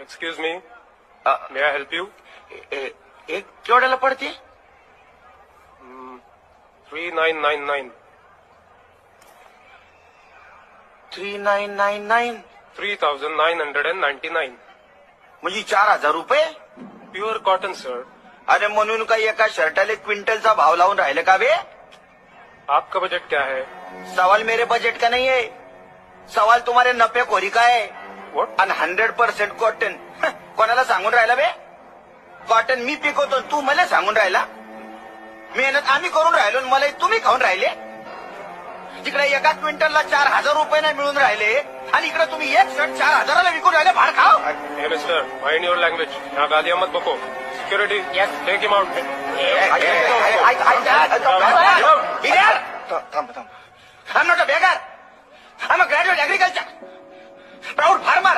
Excuse me, may I help you? एक केवढ्याला पडते? 3999. 3999 3999. म्हणजे 4000 रुपये? Pure cotton sir. अरे म्हणून काही एका शर्टाला क्विंटलचा भाव लावून राहिले का बे? आपका बजट क्या है? सवाल मेरे बजट का नहीं है, सवाल तुम्हारे नफेखोरी का है. What? आणि 100% कॉटन कोणाला सांगून राहिला बे? कॉटन मी पिकवतो तू मला सांगून राहिला? मेहनत आम्ही करून राहिलो आणि मला तुम्ही खाऊन राहिले. तिकडे एका क्विंटलला 4000 रुपये नाही मिळून राहिले आणि इकडे तुम्ही एक शर्ट 4000ला विकून राहिले. भाड खाओ. हे मिस्टर, माइंड युअर लँग्वेज. यहाँ गालियां मत बको. Security, take him out. I'm not a beggar. I'm a graduate agriculture. Proud farmer.